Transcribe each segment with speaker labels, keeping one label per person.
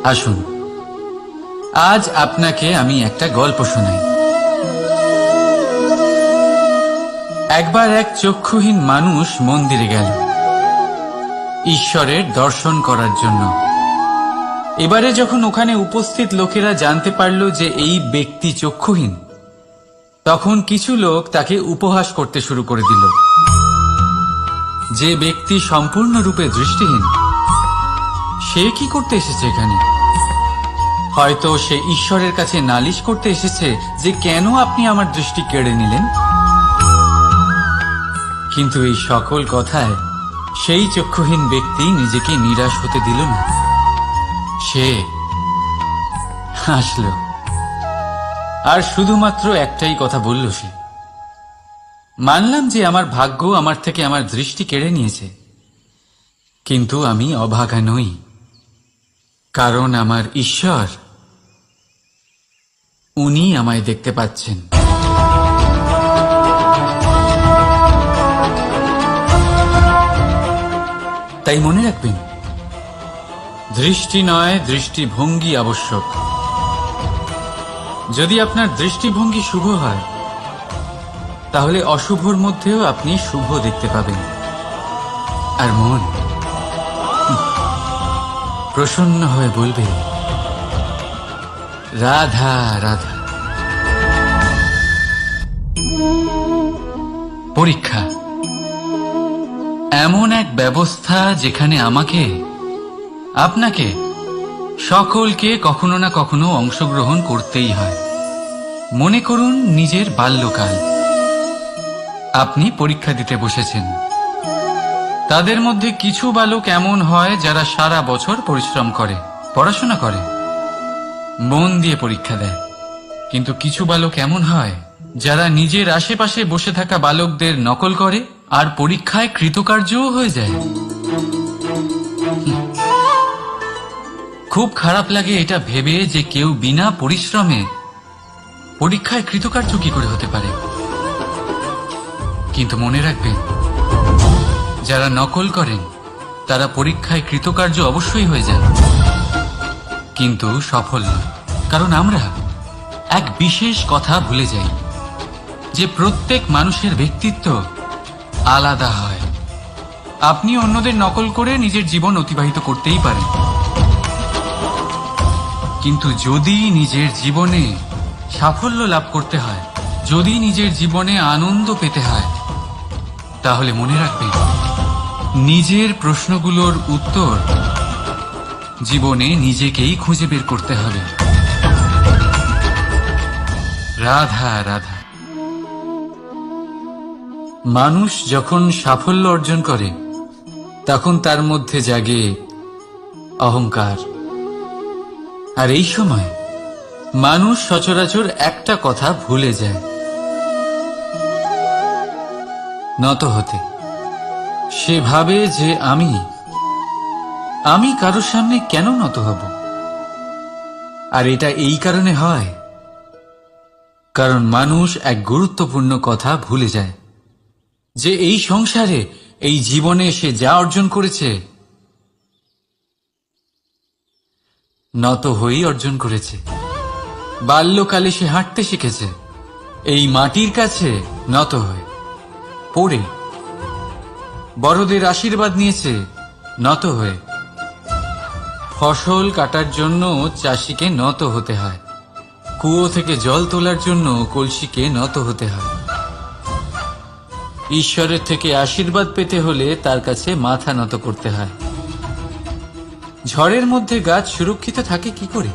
Speaker 1: আসুন, আজ আপনাকে আমি একটা গল্প শোনাই। একবার এক চক্ষুহীন মানুষ মন্দিরে গেল ঈশ্বরের দর্শন করার জন্য। এবারে যখন ওখানে উপস্থিত লোকেরা জানতে পারল যে এই ব্যক্তি চক্ষুহীন, তখন কিছু লোক তাকে উপহাস করতে শুরু করে দিল। যে ব্যক্তি সম্পূর্ণরূপে দৃষ্টিহীন, সে কি করতে এসেছে এখানে? হয়তো সে ঈশ্বরের কাছে নালিশ করতে এসেছে যে কেন আপনি আমার দৃষ্টি কেড়ে নিলেন। কিন্তু এই সকল কথায় সেই চক্ষুহীন ব্যক্তি নিজেকে নিরাশ হতে দিল না। সে হাসল আর শুধুমাত্র একটাই কথা বলল সে, মানলাম যে আমার ভাগ্য আমার থেকে আমার দৃষ্টি কেড়ে নিয়েছে, কিন্তু আমি অভাগা নই, কারণ আমার ঈশ্বর, উনি আমায় দেখতে পাচ্ছেন। তাই মনে রাখবেন, দৃষ্টি নয়, দৃষ্টিভঙ্গি আবশ্যক। যদি আপনার দৃষ্টিভঙ্গি শুভ হয়, তাহলে অশুভর মধ্যেও আপনি শুভ দেখতে পাবেন। আর মন প্রসন্ন হয়ে বলবে, রাধা রাধা। পরীক্ষা এমন এক ব্যবস্থা যেখানে আমাকে, আপনাকে, সকলকে কখনো না কখনো অংশগ্রহণ করতেই হয়। মনে করুন নিজের বাল্যকাল। আপনি পরীক্ষা দিতে বসেছেন। তাদের মধ্যে কিছু বালক এমন হয় যারা সারা বছর পরিশ্রম করে, পড়াশোনা করে, মন দিয়ে পরীক্ষা দেয়। কিন্তু কিছু বালক এমন হয় যারা নিজের আশেপাশে বসে থাকা বালকদের নকল করে আর পরীক্ষায় কৃতকার্যও হয়ে যায়। খুব খারাপ লাগে এটা ভেবে যে কেউ বিনা পরিশ্রমে পরীক্ষায় কৃতকার্য কি করে হতে পারে। কিন্তু মনে রাখবেন, যারা নকল করেন তারা পরীক্ষায় কৃতকার্য অবশ্যই হয়ে যান, কিন্তু সফল নয়। কারণ আমরা এক বিশেষ কথা ভুলে যাই, যে প্রত্যেক মানুষের ব্যক্তিত্ব আলাদা হয়। আপনি অন্যদের নকল করে নিজের জীবন অতিবাহিত করতেই পারেন, কিন্তু যদি নিজের জীবনে সাফল্য লাভ করতে হয়, যদি নিজের জীবনে আনন্দ পেতে হয়, তাহলে মনে রাখবেন, নিজের প্রশ্নগুলোর উত্তর জীবনে নিজেকেই খুঁজে বের করতে হবে। রাধা রাধা। মানুষ যখন সাফল্য অর্জন করে, তখন তার মধ্যে জাগে অহংকার। আর এই সময় মানুষ সচরাচর একটা কথা ভুলে যায়, নত হতে। সে ভাবে যে আমি কারোর সামনে কেন নত হব। আর এটা এই কারণে হয়, কারণ মানুষ এক গুরুত্বপূর্ণ কথা ভুলে যায়, যে এই সংসারে, এই জীবনে সে যা অর্জন করেছে, নত হয়েই অর্জন করেছে। বাল্যকালে সে হাঁটতে শিখেছে এই মাটির কাছে নত হয়ে, পড়ে। বড়দের আশীর্বাদ নিয়েছে নত হয়ে। ফসল কাটার জন্য চাষিকে নত হতে হয়, কুয়ো থেকে জল তোলার জন্য কলসিকে নত হতে হয়। ঈশ্বরের থেকে আশীর্বাদ পেতে হলে তার কাছে মাথা নত করতে হয়। ঝড়ের মধ্যে গাছ সুরক্ষিত থাকে কি করে?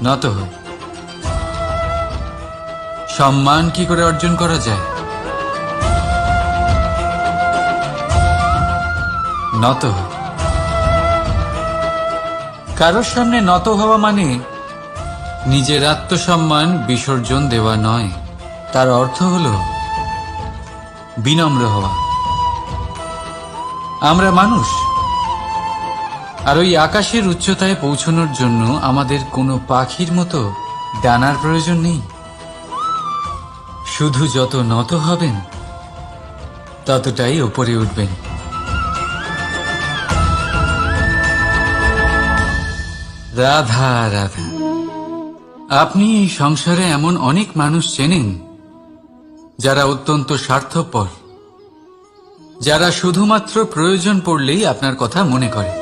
Speaker 1: নত হয়। সম্মান কি করে অর্জন করা যায়? নত হয়। কারোর সামনে নত হওয়া মানে নিজের আত্মসম্মান বিসর্জন দেওয়া নয়। তার অর্থ হল বিনম্র হওয়া। আমরা মানুষ, আর ওই আকাশের উচ্চতায় পৌঁছানোর জন্য আমাদের কোনো পাখির মতো ডানার প্রয়োজন নেই। শুধু যত নত হবেন, ততটাই উপরে উঠবেন। রাধা রাধা, আপনি এই সংসারে এমন অনেক মানুষ চেনেন যারা অত্যন্ত স্বার্থপর, যারা শুধুমাত্র প্রয়োজন পড়লেই আপনার কথা মনে করে।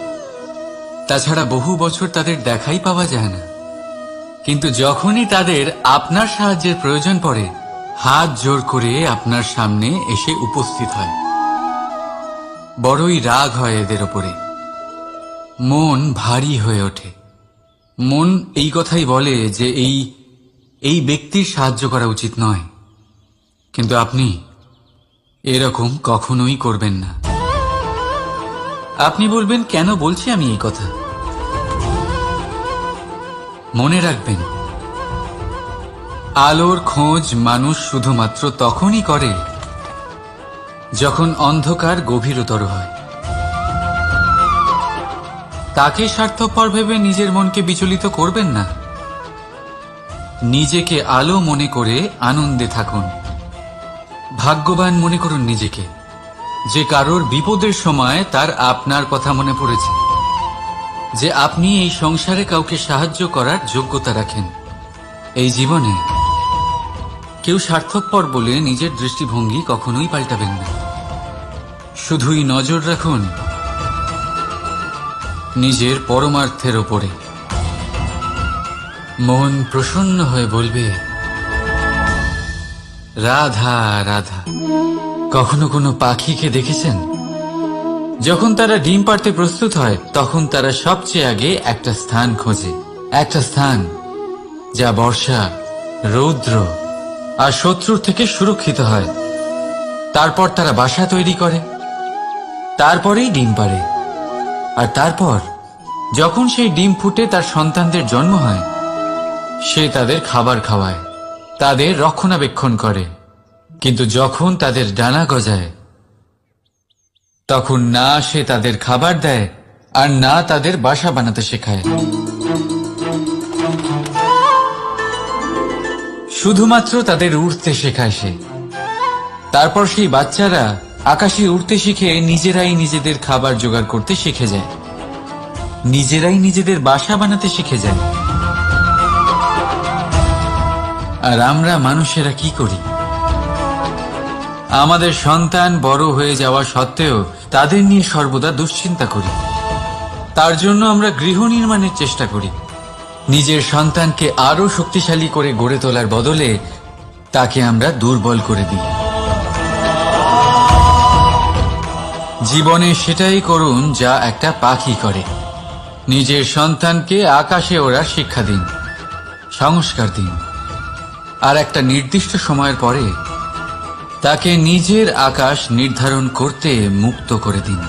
Speaker 1: তাছাড়া বহু বছর তাদের দেখাই পাওয়া যায় না, কিন্তু যখনই তাদের আপনার সাহায্যের প্রয়োজন পড়ে হাত জোর করে আপনার সামনে এসে উপস্থিত হয়। বড়ই রাগ হয় এদের ওপরে, মন ভারী হয়ে ওঠে। মন এই কথাই বলে যে এই ব্যক্তির সাহায্য করা উচিত নয়, কিন্তু আপনি এরকম কখনোই করবেন না। আপনি বলবেন, কেন বলছি আমি এই কথা? মনে রাখবেন, আলোর খোঁজ মানুষ শুধুমাত্র তখনই করে যখন অন্ধকার গভীরতর হয়। তাকে স্বার্থপর ভেবে নিজের মনকে বিচলিত করবেন না। নিজেকে আলো মনে করে আনন্দে থাকুন। ভাগ্যবান মনে করুন নিজেকে, যে কারোর বিপদের সময় তার আপনার কথা মনে পড়েছে, যে আপনি এই সংসারে কাউকে সাহায্য করার যোগ্যতা রাখেন। এই জীবনে কেউ স্বার্থপর বলে নিজের দৃষ্টিভঙ্গি কখনোই পাল্টাবেন না। শুধুই নজর রাখুন নিজের পরমার্থের ওপরে। মন প্রসন্ন হয়ে বলবে, রাধা রাধা। কখনো কোনো পাখিকে দেখেছেন? যখন তারা ডিম পাড়তে প্রস্তুত হয় তখন তারা সবচেয়ে আগে একটা স্থান খোঁজে, একটা স্থান যা বর্ষা, রৌদ্র আর শত্রুর থেকে সুরক্ষিত হয়। তারপর তারা বাসা তৈরি করে, তারপরেই ডিম পাড়ে। আর তারপর যখন সেই ডিম ফুটে তার সন্তানদের জন্ম হয়, সে তাদের খাবার খাওয়ায়, তাদের রক্ষণাবেক্ষণ করে। কিন্তু যখন তাদের ডানা গজায়, তখন না সে তাদের খাবার দেয় আর না তাদের বাসা বানাতে শেখায়। শুধুমাত্র তাদের উড়তে শেখায় সে। তারপর সেই বাচ্চারা আকাশে উড়তে শিখে নিজেরাই নিজেদের খাবার জোগাড় করতে শিখে যায়, নিজেরাই নিজেদের বাসা বানাতে শিখে যায়। আর আমরা মানুষেরা কি করি? আমাদের সন্তান বড় হয়ে যাওয়া সত্ত্বেও তাদের নিয়ে সর্বদা দুশ্চিন্তা করি। তার জন্য আমরা গৃহ নির্মাণের চেষ্টা করি। নিজের সন্তানকে আরো শক্তিশালী করে গড়ে তোলার বদলে তাকে আমরা দুর্বল করে দিই। জীবনে সেটাই করুন যা একটা পাখি করে। নিজের সন্তানকে আকাশে ওড়ার শিক্ষা দিন, সংস্কার দিন, আর একটা নির্দিষ্ট সময়ের পরে তাকে নিজের আকাশ নির্ধারণ করতে মুক্ত করে দিন।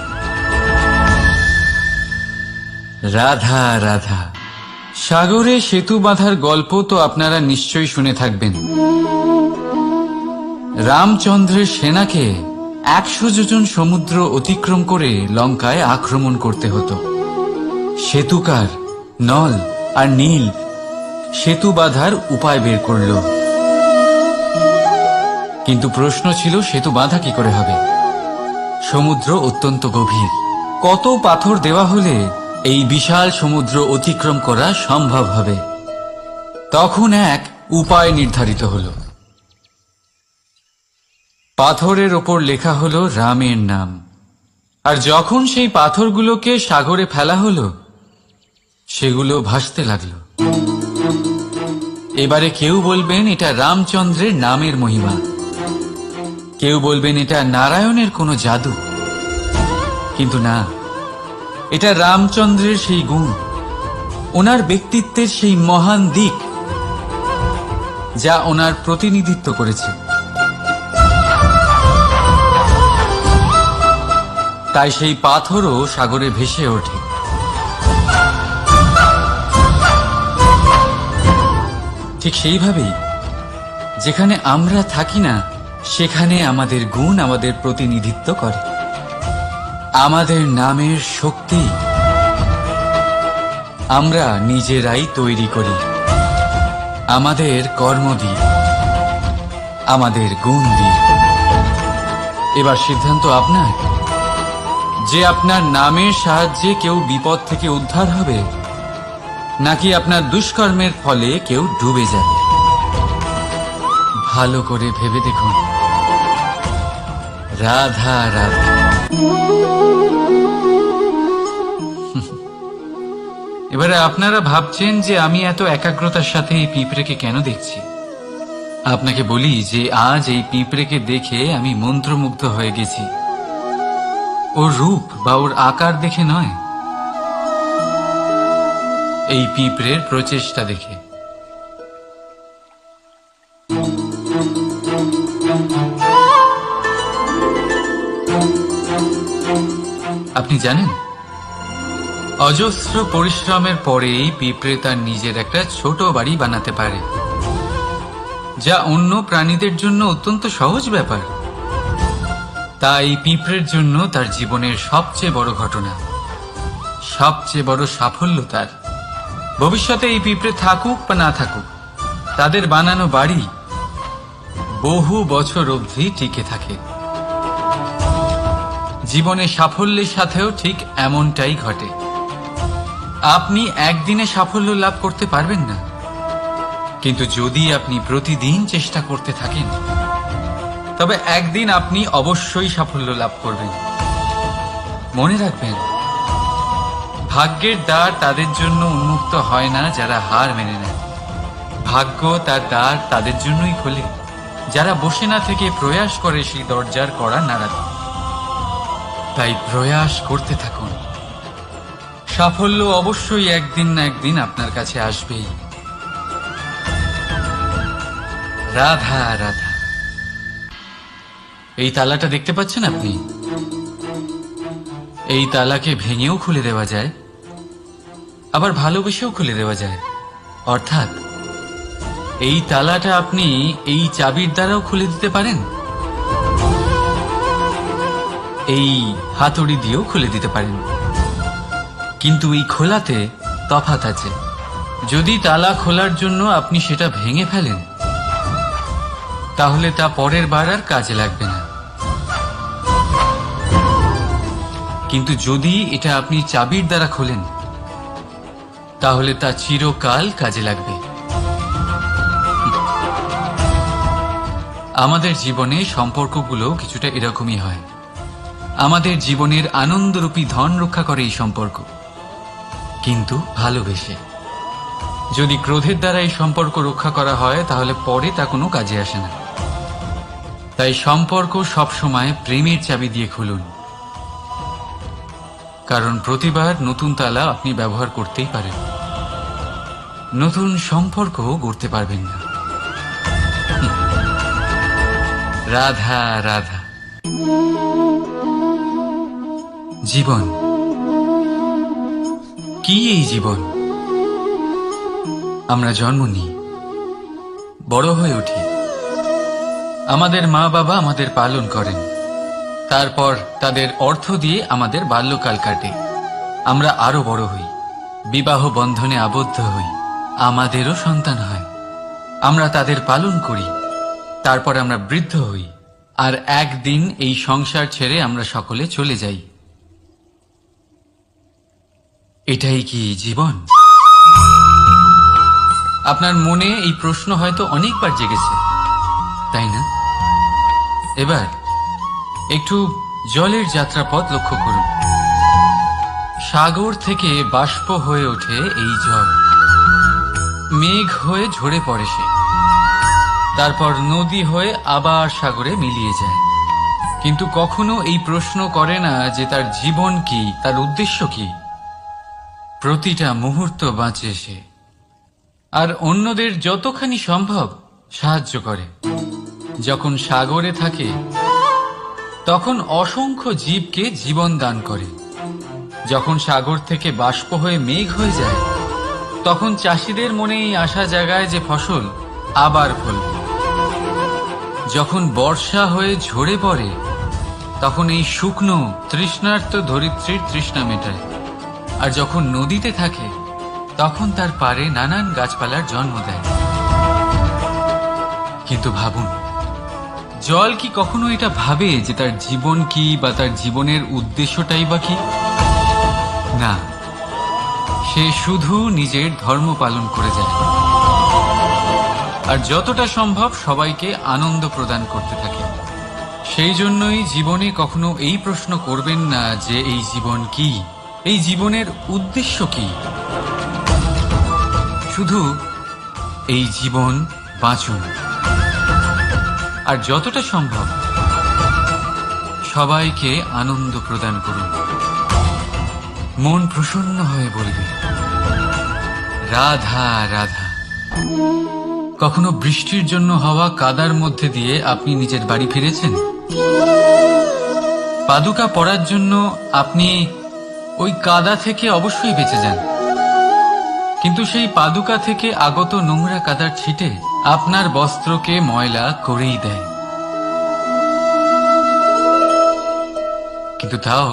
Speaker 1: রাধা রাধা। সাগরে সেতু বাঁধার গল্প তো আপনারা নিশ্চয়ই শুনে থাকবেন। রামচন্দ্রের সেনাকে 100 যোজন সমুদ্র অতিক্রম করে লঙ্কায় আক্রমণ করতে হতো। সেতুকার নল আর নীল সেতু বাঁধার উপায় বের করল, কিন্তু প্রশ্ন ছিল সেতু বাঁধা কি করে হবে? সমুদ্র অত্যন্ত গভীর। কত পাথর দেওয়া হলে এই বিশাল সমুদ্র অতিক্রম করা সম্ভব হবে? তখন এক উপায় নির্ধারিত হল। পাথরের ওপর লেখা হলো রামের নাম। আর যখন সেই পাথরগুলোকে সাগরে ফেলা হলো, সেগুলো ভাসতে লাগলো। এবারে কেউ বলবেন এটা রামচন্দ্রের নামের মহিমা, কেউ বলবেন এটা নারায়ণের কোনো জাদু। কিন্তু না, এটা রামচন্দ্রের সেই গুণ, ওনার ব্যক্তিত্বের সেই মহান দিক যা ওনার প্রতিনিধিত্ব করেছে। তাই সেই পাথরও সাগরে ভেসে ওঠে। ঠিক সেইভাবেই যেখানে আমরা থাকি না, সেখানে আমাদের গুণ আমাদের প্রতিনিধিত্ব করে। আমাদের নামের শক্তি আমরা নিজেরাই তৈরি করি, আমাদের কর্ম দিয়ে, আমাদের গুণ দিয়ে। এবার সিদ্ধান্ত আপনার, যে আপনার নামের সাহায্যে কেউ বিপদ থেকে উদ্ধার হবে, নাকি আপনার দুষ্কর্মের ফলে কেউ ডুবে যাবে? ভালো করে ভেবে দেখুন। রাধা রাধা। এবারে আপনারা ভাবছেন যে আমি এত একাগ্রতার সাথে এই পিঁপড়েকে কেন দেখছি। আপনাকে বলি যে আজ এই পিঁপড়েকে দেখে আমি মন্ত্রমুগ্ধ হয়ে গেছি। ওর রূপ বা ওর আকার দেখে নয়, এই পিঁপড়ের প্রচেষ্টা দেখে। আপনি জানেন, অজস্র পরিশ্রমের পরেই পিঁপড়ে তার নিজের একটা ছোট বাড়ি বানাতে পারে, যা অন্য প্রাণীদের জন্য অত্যন্ত সহজ ব্যাপার। তাই পিঁপড়ের জন্য তার জীবনের সবচেয়ে বড় ঘটনা, সবচেয়ে বড় সাফল্য তার। ভবিষ্যতে এই পিঁপড়ে থাকুক বা না থাকুক, তাদের বানানো বাড়ি বহু বছর অবধি টিকে থাকে। জীবনে সাফল্যের সাথেও ঠিক এমনটাই ঘটে। আপনি একদিনে সাফল্য লাভ করতে পারবেন না, কিন্তু যদি আপনি প্রতিদিন চেষ্টা করতে থাকেন, তবে একদিন আপনি অবশ্যই সাফল্য লাভ করবেন। মনে রাখবেন, ভাগ্যের দ্বার তাদের জন্য উন্মুক্ত হয় না যারা হার মেনে নেয়। ভাগ্য তার দ্বার তাদের জন্যই খোলে যারা বসে না থেকে প্রয়াস করে সেই দরজার কড়া নাড়াতে। তাই প্রয়াস করতে থাকুন। সাফল্য অবশ্যই একদিন না একদিন আপনার কাছে আসবেই। রাধা রাধা। এই তালাটা দেখতে পাচ্ছেন আপনি? এই তালাকে ভেঙেও খুলে দেওয়া যায়, আবার ভালোবেসেও খুলে দেওয়া যায়। অর্থাৎ এই তালাটা আপনি এই চাবির দ্বারাও খুলে দিতে পারেন, এই হাতুড়ি দিয়েও খুলে দিতে পারেন। কিন্তু এই খোলাতে তফাৎ আছে। যদি তালা খোলার জন্য আপনি সেটা ভেঙে ফেলেন, তাহলে তা পরের বার আর কাজে লাগবে না। কিন্তু যদি এটা আপনি চাবির দ্বারা খোলেন, তাহলে তা চিরকাল কাজে লাগবে। আমাদের জীবনে সম্পর্কগুলো কিছুটা এরকমই হয়। আমাদের জীবনের আনন্দরূপী ধন রক্ষা করে এই সম্পর্ক, কিন্তু ভালোবেসে। যদি ক্রোধের দ্বারা এই সম্পর্ক রক্ষা করা হয়, তাহলে পরে তা কোনো কাজে আসে না। তাই সম্পর্ক সবসময় প্রেমের চাবি দিয়ে খুলুন, কারণ প্রতিবার নতুন তালা আপনি ব্যবহার করতেই পারেন, নতুন সম্পর্ক গড়তে পারবেন না। রাধা রাধা। জীবন কি? এই জীবন আমরা জন্ম নিই, বড় হয়ে উঠি, আমাদের মা বাবা আমাদের পালন করেন, তারপর তাদের অর্থ দিয়ে আমাদের বাল্যকাল কাটে। আমরা আরো বড় হই, বিবাহ বন্ধনে আবদ্ধ হই, আমাদেরও সন্তান হয়, আমরা তাদের পালন করি, তারপর আমরা বৃদ্ধ হই, আর একদিন এই সংসার ছেড়ে আমরা সকলে চলে যাই। এটাই কি জীবন? আপনার মনে এই প্রশ্ন হয়তো অনেকবার জেগেছে, তাই না? এবার একটু জলের যাত্রাপথ লক্ষ্য করুন। সাগর থেকে বাষ্প হয়ে ওঠে এই জল, মেঘ হয়ে ঝরে পড়ে সে, তারপর নদী হয়ে আবার সাগরে মিলিয়ে যায়। কিন্তু কখনো এই প্রশ্ন করে না যে তার জীবন কি, তার উদ্দেশ্য কি। প্রতিটা মুহূর্ত বাঁচে সে, আর অন্যদের যতখানি সম্ভব সাহায্য করে। যখন সাগরে থাকে, তখন অসংখ্য জীবকে জীবন দান করে। যখন সাগর থেকে বাষ্প হয়ে মেঘ হয়ে যায়, তখন চাষিদের মনে এই আশা জাগায় যে ফসল আবার ফলবে। যখন বর্ষা হয়ে ঝরে পড়ে, তখন এই শুকনো তৃষ্ণার্ত ধরিত্রীর তৃষ্ণা মেটায়। আর যখন নদীতে থাকে, তখন তার পাড়ে নানান গাছপালার জন্ম দেয়। কিন্তু ভাবুন, জল কি কখনো এটা ভাবে যে তার জীবন কি বা তার জীবনের উদ্দেশ্যটাই বা কি? না, সে শুধু নিজের ধর্ম পালন করে যায় আর যতটা সম্ভব সবাইকে আনন্দ প্রদান করতে থাকে। সেই জন্যই জীবনে কখনো এই প্রশ্ন করবেন না যে এই জীবন কি, এই জীবনের উদ্দেশ্য কি। শুধু এই জীবন বাঁচুন আর যতটা সম্ভব সবাইকে আনন্দ প্রদান করুন। মন প্রসন্ন হয়ে বলবে রাধা রাধা। কখনো বৃষ্টির জন্য হওয়া কাদার মধ্যে দিয়ে আপনি নিজের বাড়ি ফিরেছেন? পাদুকা পরার জন্য আপনি ওই কাদা থেকে অবশ্যই বেঁচে যান, কিন্তু সেই পাদুকা থেকে আগত নোংরা কাদার ছিটে আপনার বস্ত্রকে ময়লা করেই দেয়। কিন্তু তাও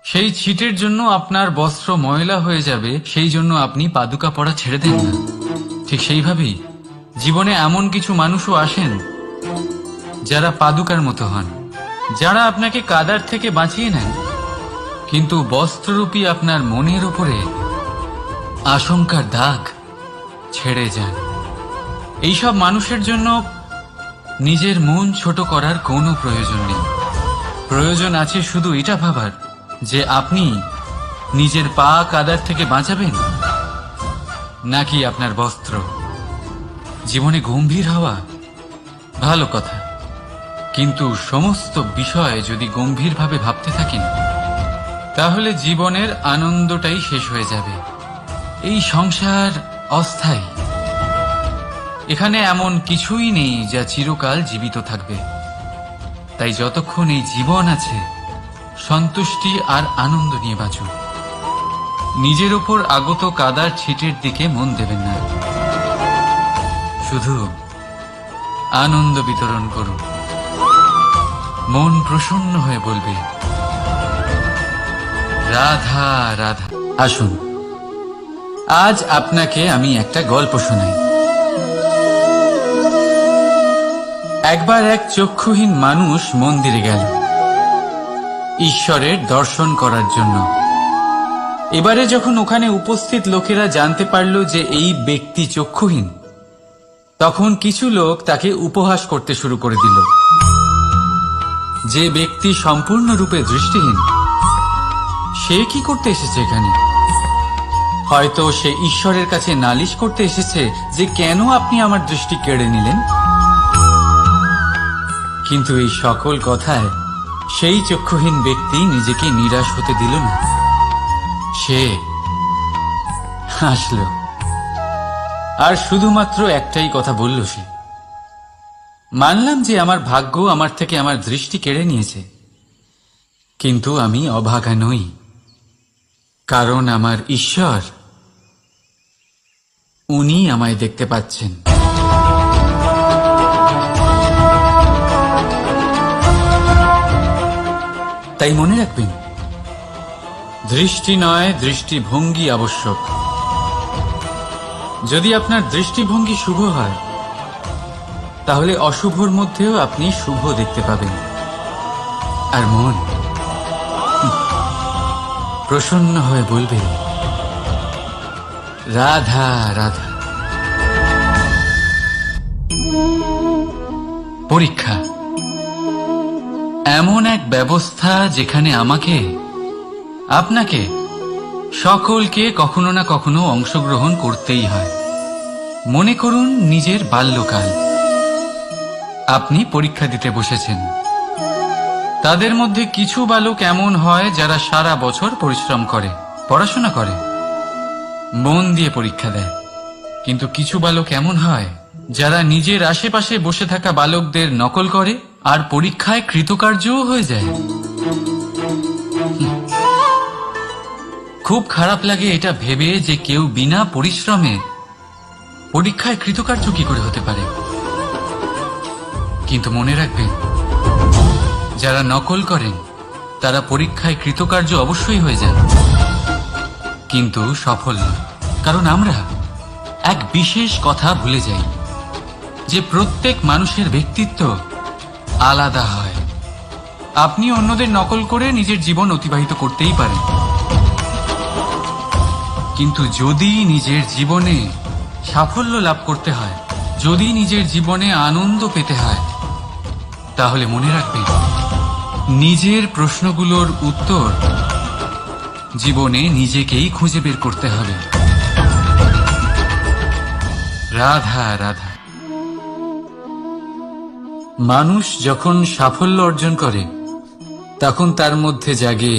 Speaker 1: সেই ছিটের জন্য আপনার বস্ত্র ময়লা হয়ে যাবে, সেই জন্য আপনি পাদুকা পরা ছেড়ে দেন না। ঠিক সেইভাবেই জীবনে এমন কিছু মানুষও আসেন যারা পাদুকার মতো হন, যারা আপনাকে কাদার থেকে বাঁচিয়ে নেন, কিন্তু বস্ত্ররূপী আপনার মনের উপরে আশঙ্কার দাগ ছেড়ে যান। এইসব মানুষের জন্য নিজের মন ছোট করার কোনো প্রয়োজন নেই। প্রয়োজন আছে শুধু এটা ভাবার যে আপনি নিজের পা কাদার থেকে বাঁচাবেন নাকি আপনার বস্ত্র। জীবনে গম্ভীর হওয়া ভালো কথা, কিন্তু সমস্ত বিষয় যদি গম্ভীরভাবে ভাবতে থাকেন তাহলে জীবনের আনন্দটাই শেষ হয়ে যাবে। এই সংসার অস্থায়ী, এখানে এমন কিছুই নেই যা চিরকাল জীবিত থাকবে। তাই যতক্ষণ এই জীবন আছে সন্তুষ্টি আর আনন্দ নিয়ে বাঁচুন। নিজের ওপর আগত কাদার ছিটের দিকে মন দেবেন না, শুধু আনন্দ বিতরণ করুন। মন প্রসন্ন হয়ে বলবে রাধা রাধা। আসুন, আজ আপনাকে আমি একটা গল্প শোনাই। একবার এক চক্ষুহীন মানুষ মন্দিরে গেল ঈশ্বরের দর্শন করার জন্য। এবারে যখন ওখানে উপস্থিত লোকেরা জানতে পারল যে এই ব্যক্তি চক্ষুহীন, তখন কিছু লোক তাকে উপহাস করতে শুরু করে দিল। যে ব্যক্তি সম্পূর্ণরূপে দৃষ্টিহীন, সে কি করতে এসেছে এখানে? হয়তো সে ঈশ্বরের কাছে নালিশ করতে এসেছে যে কেন আপনি আমার দৃষ্টি কেড়ে নিলেন। কিন্তু এই সকল কথায় সেই চক্ষুহীন ব্যক্তি নিজেকে নিরাশ হতে দিল না। সে হাসল আর শুধুমাত্র একটাই কথা বলল সে, মানলাম যে আমার ভাগ্য আমার থেকে আমার দৃষ্টি কেড়ে নিয়েছে, কিন্তু আমি অভাগা নই, কারণ আমার ঈশ্বর, উনি আমায় দেখতে পাচ্ছেন। তাই মনে রাখবেন, দৃষ্টি নয় দৃষ্টিভঙ্গি আবশ্যক। যদি আপনার দৃষ্টিভঙ্গি শুভ হয় তাহলে অশুভর মধ্যেও আপনি শুভ দেখতে পাবেন। আর মন প্রসন্ন হয়ে বলবে রাধা রাধা। পরীক্ষা এমন এক ব্যবস্থা যেখানে আমাকে, আপনাকে, সকলকে কখনো না কখনো অংশগ্রহণ করতেই হয়। মনে করুন নিজের বাল্যকাল। আপনি পরীক্ষা দিতে বসেছেন। তাদের মধ্যে কিছু বালক এমন হয় যারা সারা বছর পরিশ্রম করে, পড়াশোনা করে, মন দিয়ে পরীক্ষা দেয়। কিন্তু কিছু বালক এমন হয় যারা নিজের আশেপাশে বসে থাকা বালকদের নকল করে আর পরীক্ষায় কৃতকার্যও হয়ে যায়। খুব খারাপ লাগে এটা ভেবে যে কেউ বিনা পরিশ্রমে পরীক্ষায় কৃতকার্য কি করে হতে পারে। কিন্তু মনে রাখবেন, যারা নকল করেন তারা পরীক্ষায় কৃতকার্য অবশ্যই হয়ে যায়, কিন্তু সফল নয়। কারণ আমরা এক বিশেষ কথা ভুলে যাই যে প্রত্যেক মানুষের ব্যক্তিত্ব আলাদা হয়। আপনি অন্যদের নকল করে নিজের জীবন অতিবাহিত করতেই পারেন, কিন্তু যদি নিজের জীবনে সাফল্য লাভ করতে হয়, যদি নিজের জীবনে আনন্দ পেতে হয়, তাহলে মনে রাখবেন নিজের প্রশ্নগুলোর উত্তর জীবনে নিজেকেই খুঁজে বের করতে হবে। রাধা রাধা। মানুষ যখন সাফল্য অর্জন করে তখন তার মধ্যে জাগে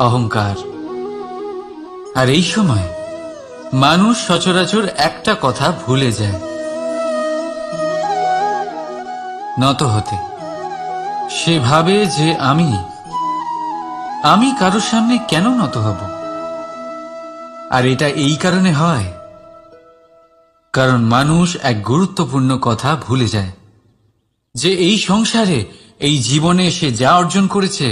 Speaker 1: অহংকার, আর এই সময় মানুষ সচরাচর একটা কথা ভুলে যায়, নত হতে। সে ভাবে যে আমি কারোর সামনে কেন নত হব। আর এটা এই কারণে হয় কারণ মানুষ এক গুরুত্বপূর্ণ কথা ভুলে যায়, যে এই সংসারে, এই জীবনে সে যা অর্জন করেছে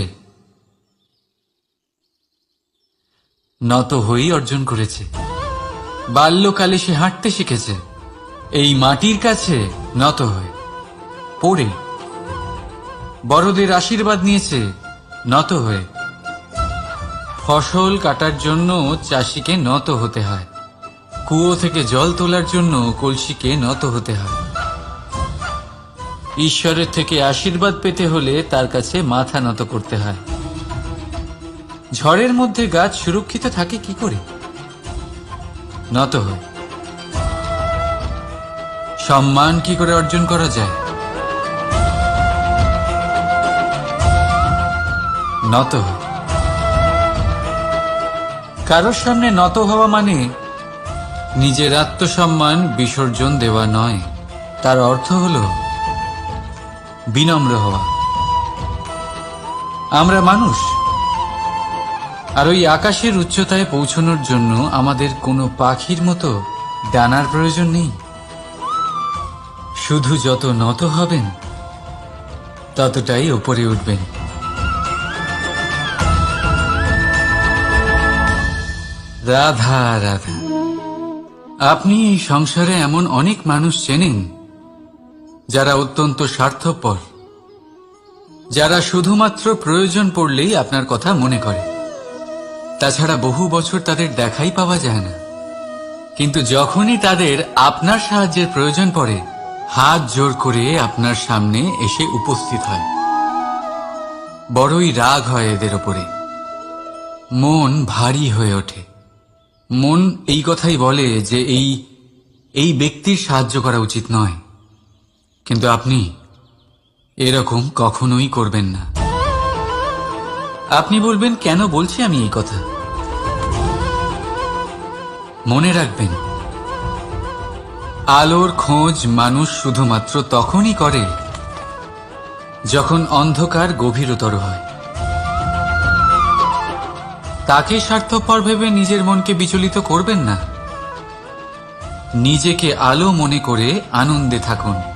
Speaker 1: নত হয়েই অর্জন করেছে। বাল্যকালে সে হাঁটতে শিখেছে এই মাটির কাছে নত হয়ে, পড়ে। বড়দের আশীর্বাদ নিয়েছে নত হয়ে। ফসল কাটার জন্য চাষিকে নত হতে হয়, কুয়ো থেকে জল তোলার জন্য কলসিকে নত হতে হয়। ঈশ্বরের থেকে আশীর্বাদ পেতে হলে তার কাছে মাথা নত করতে হয়। ঝড়ের মধ্যে গাছ সুরক্ষিত থাকে কি করে? নত হয়। সম্মান কি করে অর্জন করা যায়? নত হয়। কারোর সামনে নত হওয়া মানে নিজের আত্মসম্মান বিসর্জন দেওয়া নয়, তার অর্থ হল বিনম্র হওয়া। আমরা মানুষ, আর ওই আকাশের উচ্চতায় পৌঁছানোর জন্য আমাদের কোনো পাখির মতো ডানার প্রয়োজন নেই। শুধু যত নত হবেন ততটাই উপরে উঠবেন। রাধা রাধা। আপনি এই সংসারে এমন অনেক মানুষ চেনেন যারা অত্যন্ত স্বার্থপর, যারা শুধুমাত্র প্রয়োজন পড়লেই আপনার কথা মনে করে। তাছাড়া বহু বছর তাদের দেখাই পাওয়া যায় না, কিন্তু যখনই তাদের আপনার সাহায্যের প্রয়োজন পড়ে হাত জোর করে আপনার সামনে এসে উপস্থিত হয়। বড়ই রাগ হয় এদের ওপরে, মন ভারী হয়ে ওঠে। মন এই কথাই বলে যে এই ব্যক্তির সাহায্য করা উচিত নয়, কিন্তু আপনি এরকম কখনোই করবেন না। আপনি বলবেন, কেন বলছি আমি এই কথা? মনে রাখবেন, আলোর খোঁজ মানুষ শুধুমাত্র তখনই করে যখন অন্ধকার গভীরতর হয়। তাকে স্বার্থপর ভেবে নিজের মনকে বিচলিত করবেন না। নিজেকে আলো মনে করে আনন্দে থাকুন।